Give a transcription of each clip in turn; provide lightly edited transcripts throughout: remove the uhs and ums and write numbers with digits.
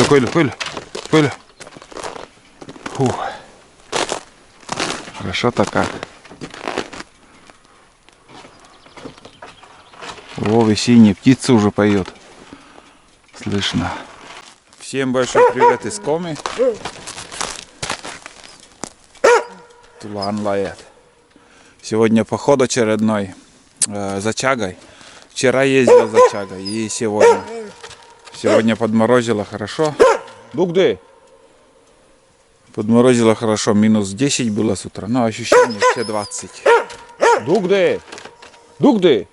Коля. Фух. Хорошо-то как. О, весенние птицы уже поют. Слышно. Всем большой привет из Коми. Тулан лает. Сегодня поход очередной за чагой. Вчера ездил за чагой и сегодня. Сегодня подморозило хорошо. Дугды! Подморозило хорошо. Минус 10 было с утра. Но ощущение все 20. Дугды! Дугды!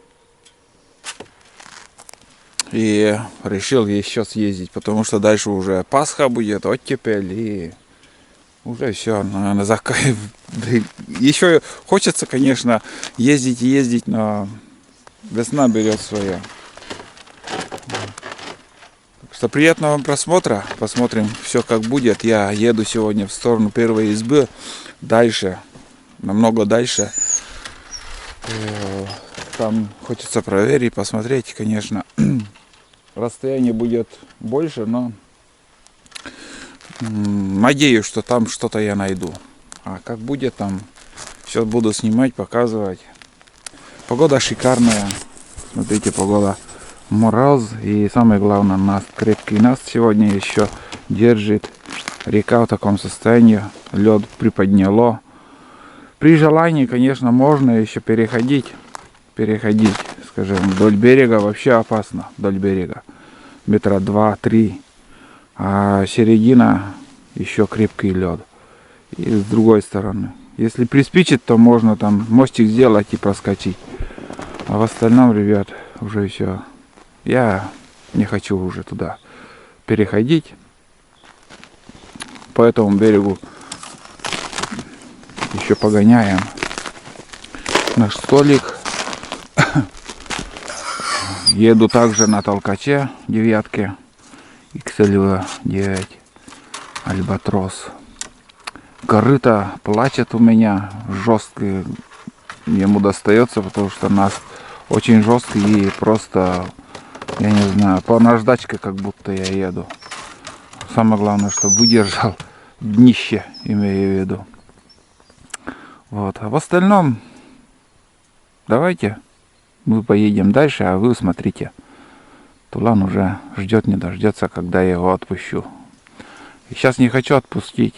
И решил еще съездить, потому что дальше уже Пасха будет, оттепель, и уже все, наверное, еще хочется, конечно, ездить и ездить, но весна берет свое. Так что приятного вам просмотра, посмотрим все как будет. Я еду сегодня в сторону первой избы, дальше, намного дальше. Там хочется проверить, посмотреть, конечно. Расстояние будет больше, но надеюсь, что там что-то я найду. А как будет там, все буду снимать, показывать. Погода шикарная. Смотрите, погода мороз. И самое главное, наст, крепкий наст сегодня еще держит. Река в таком состоянии, лед приподняло. При желании, конечно, можно еще переходить, скажем, вдоль берега. Вообще опасно вдоль берега, метра 2-3, а середина еще крепкий лед. И с другой стороны, если приспичит, то можно там мостик сделать и проскочить. А в остальном, ребят, уже все. Я не хочу уже туда переходить. По этому берегу еще погоняем наш столик. Еду также на толкаче девятке XLV 9 Альбатрос. Корыто плачет у меня, жесткий ему достается, потому что нас очень жесткий и просто, я не знаю, по наждачке как будто я еду. Самое главное, что выдержал днище, имею в виду. Вот. А в остальном давайте мы поедем дальше, а вы смотрите. Тулан уже ждет, не дождется, когда я его отпущу. И сейчас не хочу отпустить.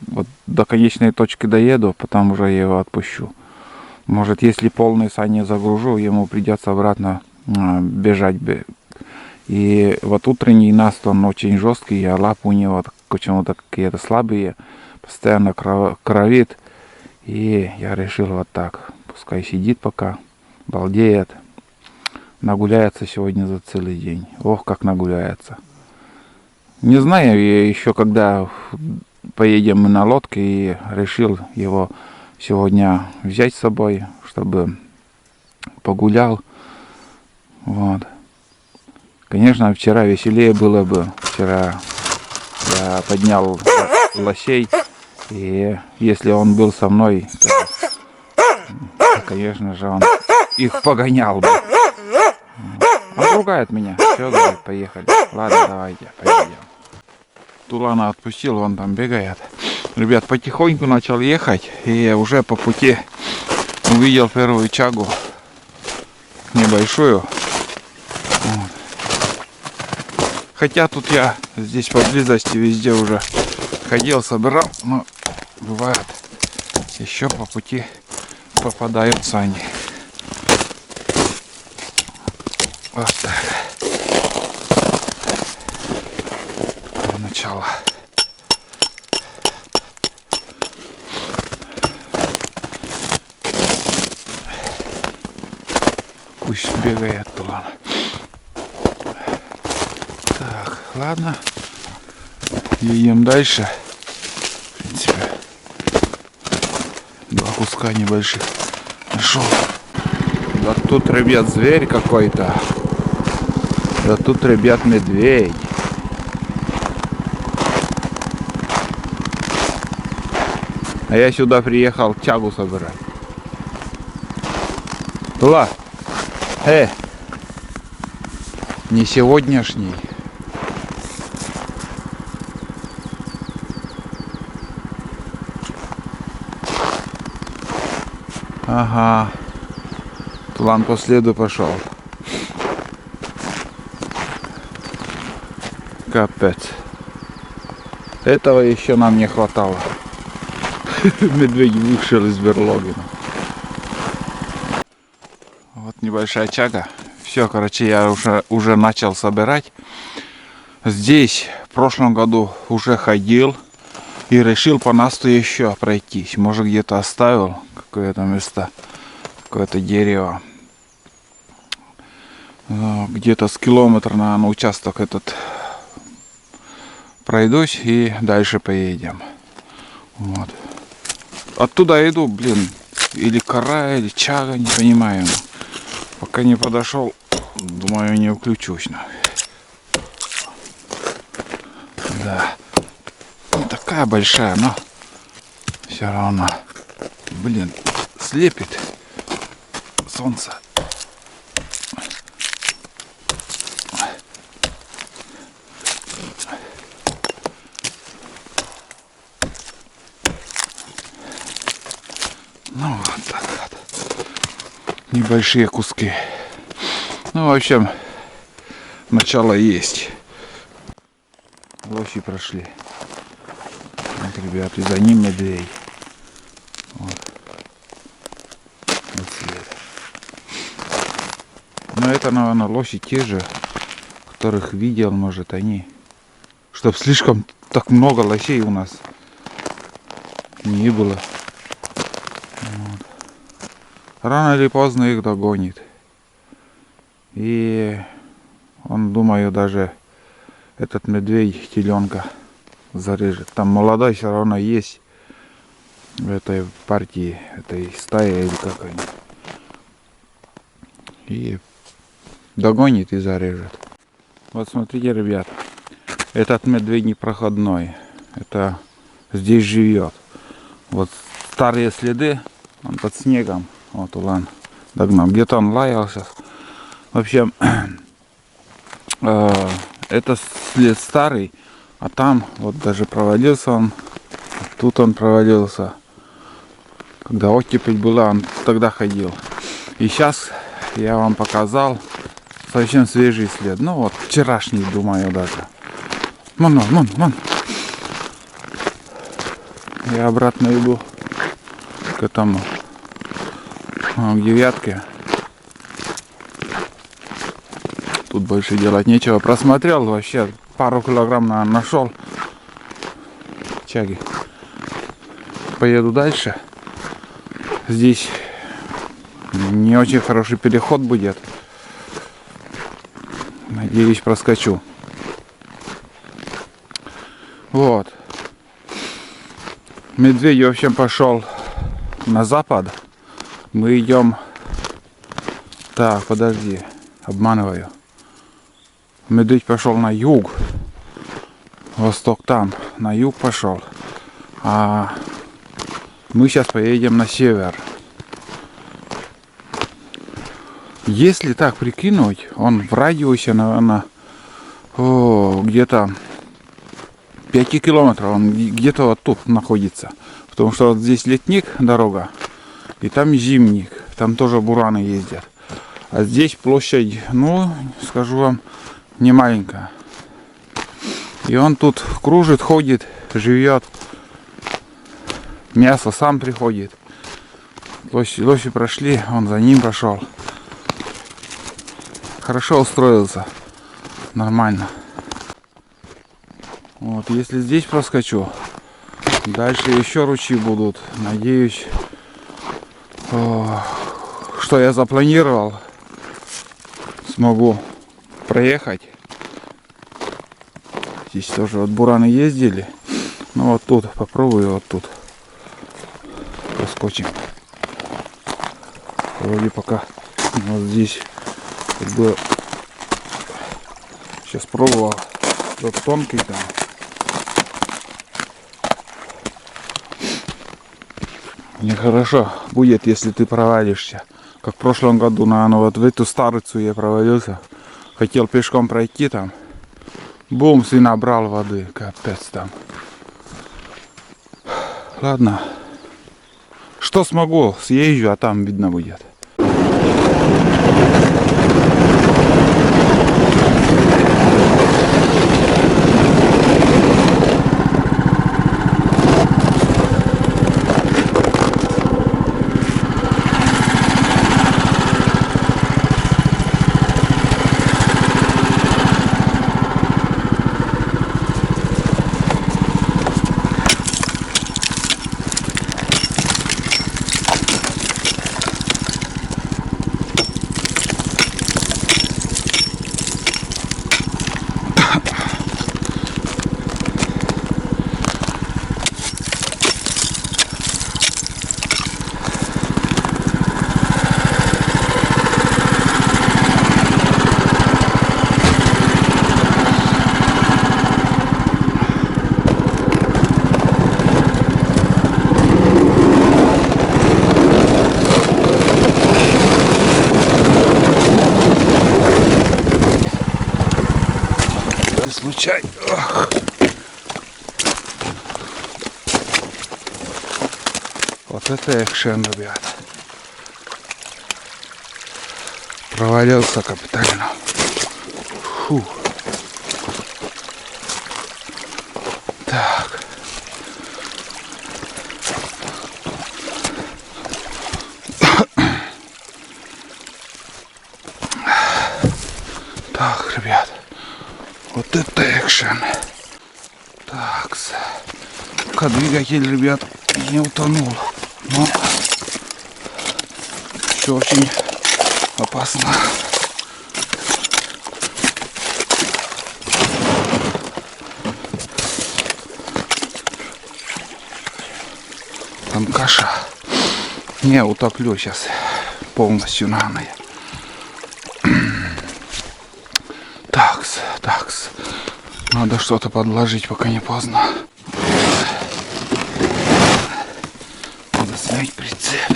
Вот до конечной точки доеду, потом уже я его отпущу. Может, если полный сани загружу, ему придется обратно бежать. И вот утренний наст, он очень жесткий, а лапы у него почему-то какие-то слабые, постоянно кровит. И я решил вот так, пускай сидит пока, балдеет. Нагуляется сегодня за целый день. Ох, как нагуляется. Не знаю я еще, когда поедем мы на лодке, и решил его сегодня взять с собой, чтобы погулял. Вот. Конечно, вчера веселее было бы. Вчера я поднял лосей, и если он был со мной, то, конечно же, он их погонял бы. Он ругает меня. Все, говорит, поехали. Ладно, давайте, поедем. Тулана отпустил, он там бегает. Ребят, потихоньку начал ехать, и уже по пути увидел первую чагу. Небольшую. Вот. Хотя тут я здесь поблизости везде уже ходил, собирал, но бывает еще по пути попадаются они. Вот так. Для начала. Пусть бегает тулан. Так, ладно. Едем дальше. В принципе, два куска небольших нашел. Да тут, ребят, зверь какой-то. Да тут, ребят, медведь. А я сюда приехал чагу собирать. Тула, не сегодняшний. Ага. План по следу пошел. Капец. Этого еще нам не хватало. Медведь вышел из берлоги. Вот небольшая чага. Все, короче, я уже начал собирать. Здесь в прошлом году уже ходил и решил по насту еще пройтись. Может, где-то оставил какое-то место, какое-то дерево. Где-то с километра, наверное, участок этот пройдусь и дальше поедем. Вот. Оттуда иду, блин, или кора, или чага, не понимаю. Пока не подошел, думаю, не включусь. Да, не такая большая, но все равно, блин, слепит солнце. Ну вот так вот. Небольшие куски. Ну, в общем, начало есть. Лошади прошли. Вот, ребят, и за ним медведь. Вот. Вот след. Но это, наверное, лошади те же, которых видел, может, они. Чтоб слишком так много лосей у нас не было. Вот. Рано или поздно их догонит. И он, думаю, даже этот медведь теленка зарежет. Там молодой все равно есть в этой партии, этой стае или как они. И догонит и зарежет. Вот смотрите, ребят, этот медведь непроходной. Это здесь живет. Вот старые следы, он под снегом. Вот Улан догнал. Где-то он лаялся. В общем, это след старый, а там вот даже провалился он. Тут он провалился. Когда оттепель была, он тогда ходил. И сейчас я вам показал совсем свежий след. Ну вот, вчерашний, думаю, даже. Вон. Я обратно иду к этому, к девятке. Тут больше делать нечего. Просмотрел вообще, пару килограмм, наверное, нашел. Чаги. Поеду дальше. Здесь не очень хороший переход будет. Надеюсь, проскочу. Вот. Медведь, в общем, пошел на запад. Мы идем... Так, подожди. Обманываю. Медведь пошел на юг. Восток там. На юг пошел. А мы сейчас поедем на север. Если так прикинуть, он в радиусе, наверное, где-то 5 километров. Он где-то вот тут находится. Потому что вот здесь летник, дорога. И там зимник. Там тоже бураны ездят. А здесь площадь, ну, скажу вам, не маленькая. И он тут кружит, ходит, живет. Мясо сам приходит. Лошади прошли, он за ним пошел. Хорошо устроился. Нормально. Вот, если здесь проскочу, дальше еще ручьи будут. Надеюсь, что я запланировал, смогу проехать. Здесь тоже вот бураны ездили. Ну вот тут попробую, вот тут проскочим. Вроде пока вот здесь как бы сейчас пробовал. Тут тонкий там. Нехорошо будет, если ты провалишься. Как в прошлом году, наверное, вот в эту старицу я провалился. Хотел пешком пройти там. Бумс, и набрал воды. Капец там. Ладно. что смогу, съезжу, а там видно будет. Случайно. Вот это экшен, ребят. Провалился капитально. Фу. Так. Так, ребят. Вот это экшен. Так, пока двигатель, ребят, не утонул. Но все очень опасно. Там каша. Не, утоплю сейчас полностью, наверное. Такс, такс. Надо что-то подложить, пока не поздно. Надо снять прицеп.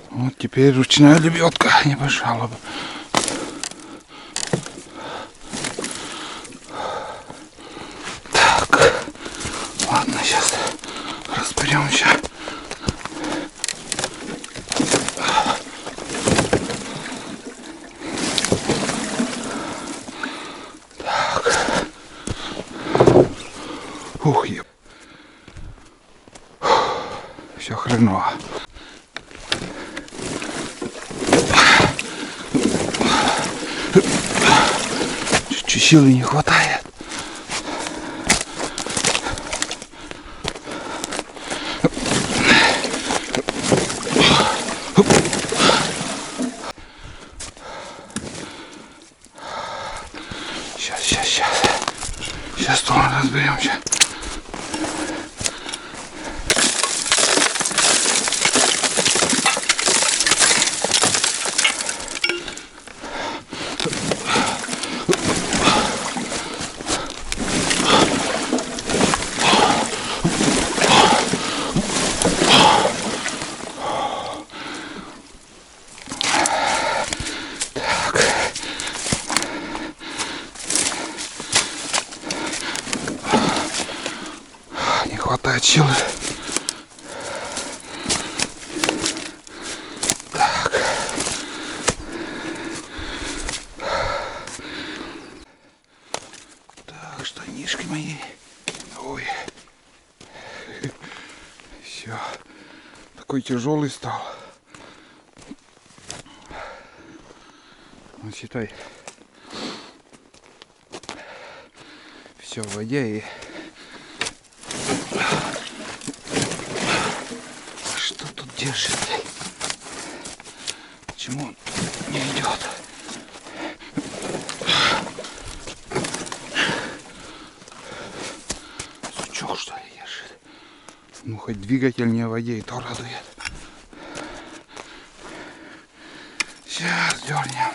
Вот теперь ручная лебедка не помешала бы. Так, ладно, сейчас разберемся. Ух, все хреново. Чуть-чуть силы не хватает. Сейчас тоже разберемся. Хватает силы. Так. Так, штанишки мои. Ой. Все. Такой тяжелый стал. Вот считай. Все в воде и что тут держит? Почему он не идет? Сучок, что ли, держит? Ну, хоть двигатель не в воде, и то радует. Сейчас дернем.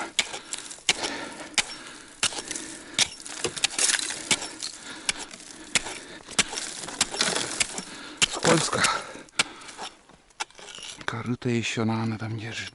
Скользко. Корыто еще, наверное, там держит.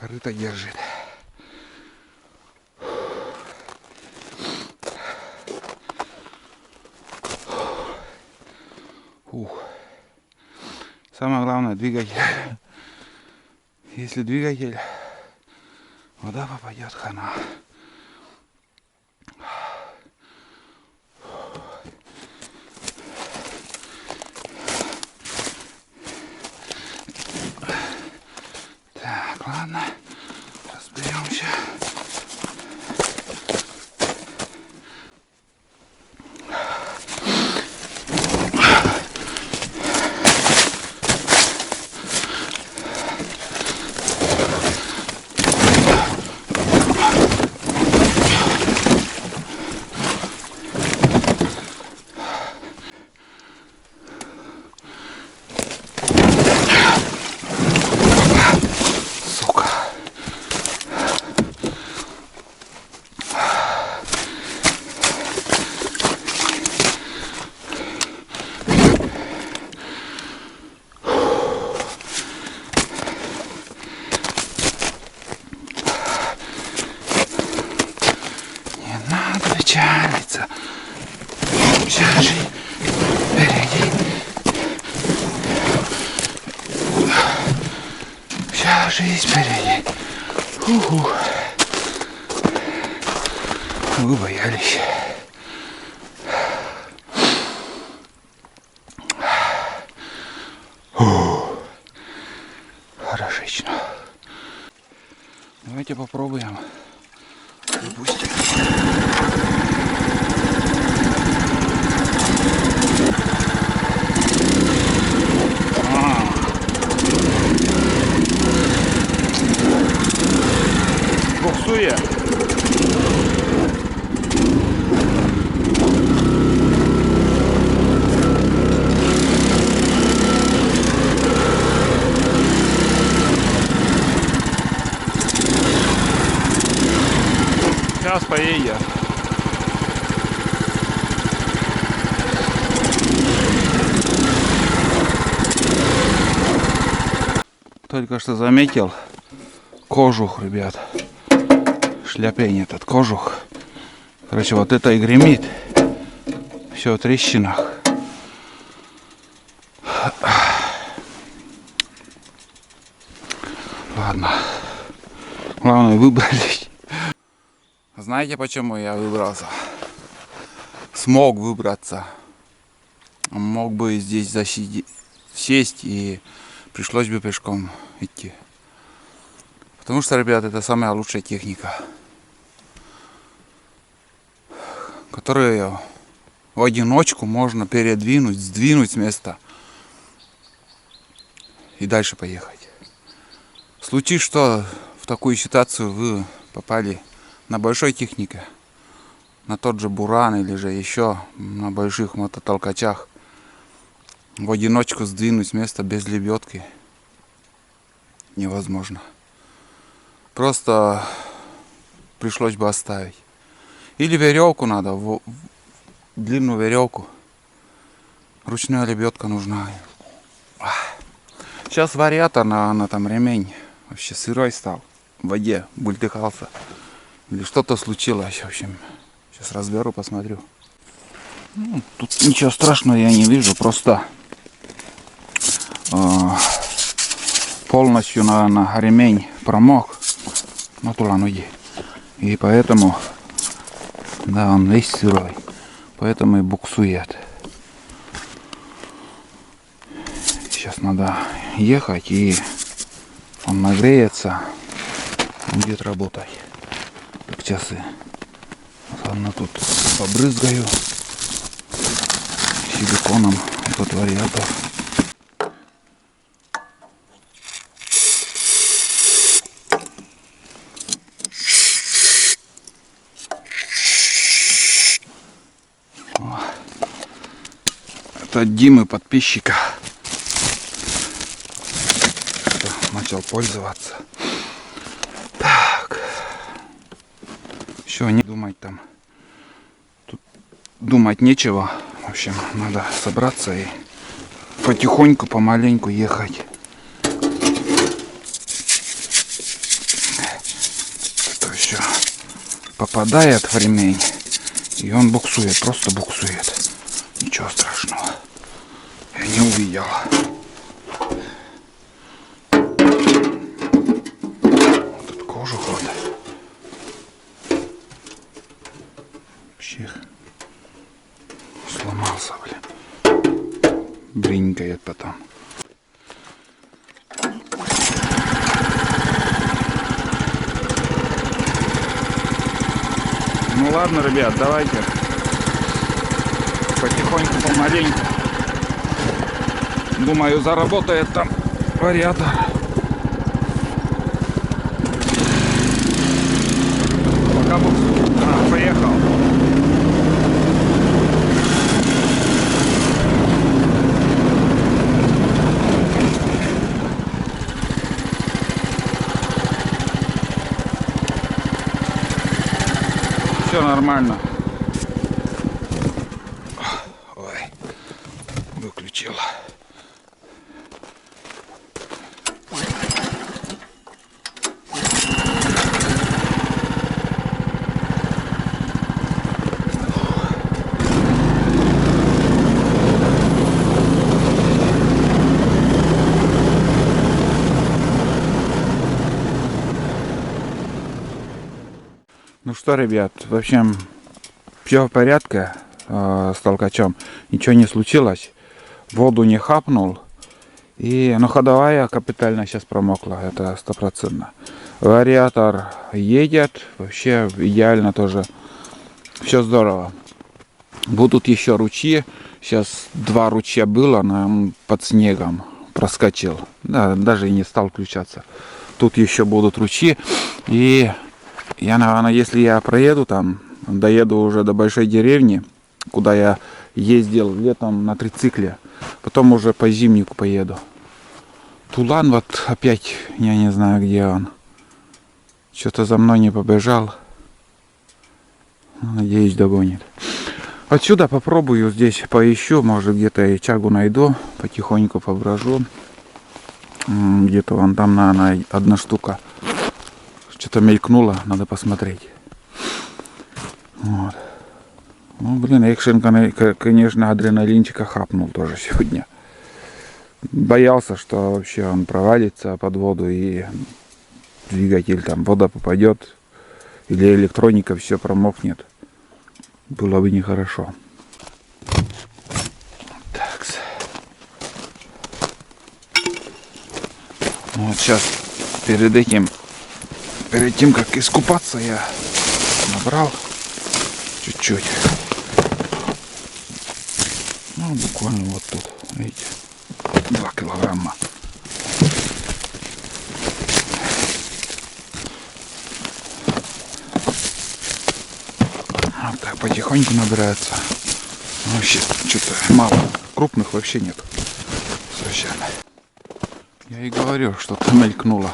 Корыто держит. Фух. Самое главное двигатель. Если двигатель, вода попадет, хана. Так, ладно, разберемся. Печалится. Вся жизнь впереди. Вся жизнь впереди. Уху. Вы боялись. Хорошечно. Давайте попробуем. Выпустим. Буксует. Сейчас поедет. Только что заметил кожух, ребят. Шляпень этот кожух. Короче, вот это и гремит. Все в трещинах. Ладно. Главное, выбрались. Знаете, почему я выбрался? Смог выбраться. Мог бы здесь сесть и пришлось бы пешком идти. Потому что, ребят, это самая лучшая техника, которую в одиночку можно передвинуть, сдвинуть с места и дальше поехать. Случись, что в такую ситуацию вы попали на большой технике, на тот же буран или же еще на больших мототолкачах, в одиночку сдвинуть с места без лебедки невозможно. Просто пришлось бы оставить. Или веревку надо, длинную веревку. Ручная лебедка нужна. Сейчас вариатор на там ремень вообще сырой стал. В воде бультыхался. Или что-то случилось, в общем. Сейчас разберу, посмотрю. Ну, тут ничего страшного я не вижу, просто полностью на ремень промок на тулануге. И поэтому, да, он весь сырой. Поэтому и буксует. Сейчас надо ехать, и он нагреется, будет работать как часы. Ладно, тут побрызгаю силиконом этот вариатор. Это от Димы, подписчика. Начал пользоваться. Так. Еще не думать там. Тут думать нечего. В общем, надо собраться и потихоньку, помаленьку ехать. попадает в ремень, и он буксует, просто буксует. Ничего страшного. Я не увидел. Тут кожу хватает. Вообще сломался, блин. Бринкает потом. Ну ладно, ребят, давайте потихоньку, помаленьку. Думаю, заработает там вариатор. Пока поехал. Все нормально. Ой, выключила. Ну что, ребят, в общем, все в порядке с толкачом, ничего не случилось, воду не хапнул, и, ну, ходовая капитально сейчас промокла, это 100%. Вариатор едет, вообще идеально тоже, все здорово. Будут еще ручьи, сейчас 2 ручья было, но под снегом проскочил, да, даже и не стал включаться. Тут еще будут ручьи, и я, наверное, если я проеду там, доеду уже до большой деревни, куда я ездил летом на трицикле, потом уже по зимнику поеду. Тулан вот опять, я не знаю, где он. Что-то за мной не побежал. Надеюсь, догонит. Отсюда попробую здесь поищу, может где-то и чагу найду, потихоньку поброжу. Где-то вон там, наверное, одна штука. Что-то мелькнуло, надо посмотреть. Вот. Ну, блин, экшен, конечно, адреналинчика хапнул тоже сегодня. Боялся, что вообще он провалится под воду и двигатель, там вода попадет, или электроника все промокнет. Было бы нехорошо. Так. Вот сейчас перед тем, как искупаться, я набрал чуть-чуть. Ну, буквально вот тут, видите, 2 килограмма. Вот так потихоньку набирается. Вообще, что-то мало. Крупных вообще нет. Совершенно. Я и говорю, что-то мелькнуло.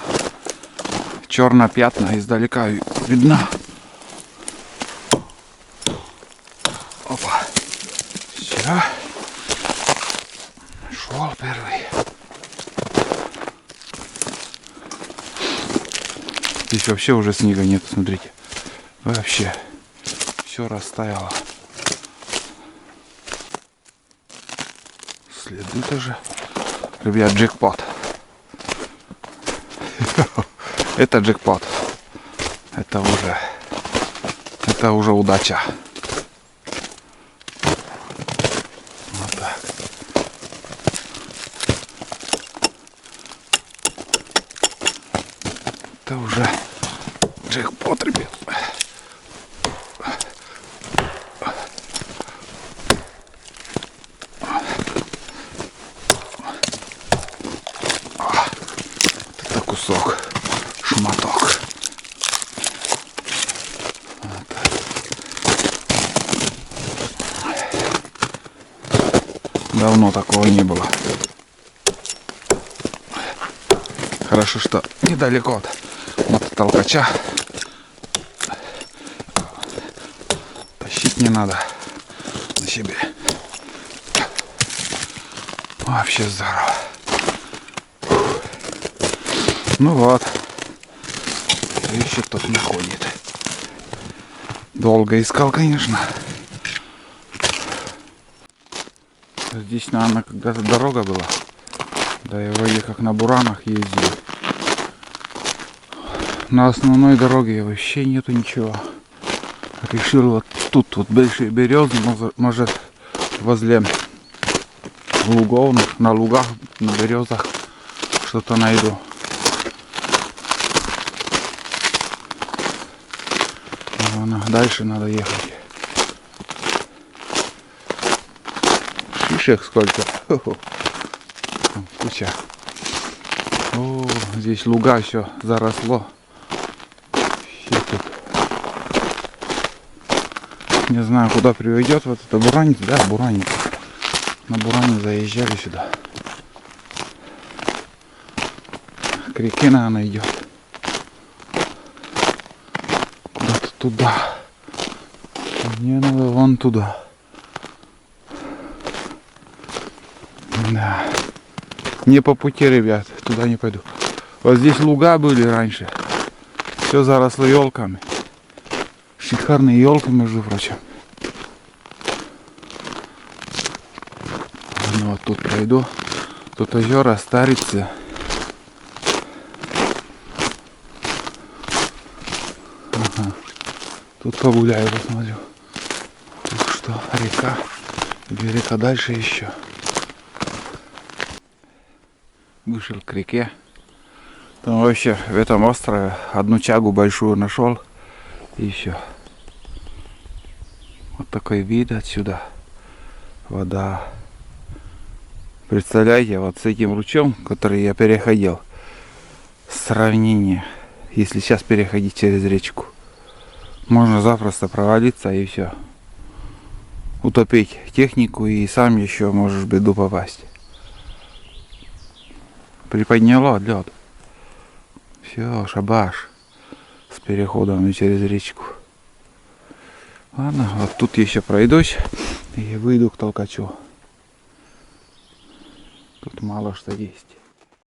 Черное пятна издалека видно. Опа. Все. Шел первый. Здесь вообще уже снега нет, смотрите. Вообще. Все растаяло. Следы тоже. Ребят, джекпот. Это джекпот. Это уже удача. Вот так. Это уже джекпот, ребят. Это кусок. Шматок. Вот так. Давно такого не было. Хорошо, что недалеко от мототолкача. Тащить не надо на себе. Вообще здорово. Ну вот. Еще тут находит. Долго искал, конечно. Здесь, наверное, когда-то дорога была. Да и вроде как на буранах ездили. На основной дороге вообще нету ничего. Решил вот тут вот большие березы, может возле лугов, на лугах, на березах что-то найду. Дальше надо ехать. Шишек сколько. Куча. О, здесь луга все заросло. Тут. Не знаю, куда приведет вот это буранец. Да, буранец. На буране заезжали сюда. К реке, наверное, идет. Куда-то туда. Мне надо вон туда. Да. Не по пути, ребят. Туда не пойду. Вот здесь луга были раньше. Все заросло елками. Шикарные елки, между прочим. Ну вот тут пройду. Тут озера, старицы. Ага. Тут погуляю, посмотрю. Тут что, река? Или река дальше еще? Вышел к реке. Там вообще в этом острове одну чагу большую нашел. И еще. Вот такой вид отсюда. Вода. Представляете, вот с этим ручьем, который я переходил. Сравнение. Если сейчас переходить через речку. Можно запросто провалиться и все. Утопить технику и сам еще можешь в беду попасть. Приподняло лед. Все, шабаш. С переходом через речку. Ладно, вот тут еще пройдусь и выйду к толкачу. Тут мало что есть.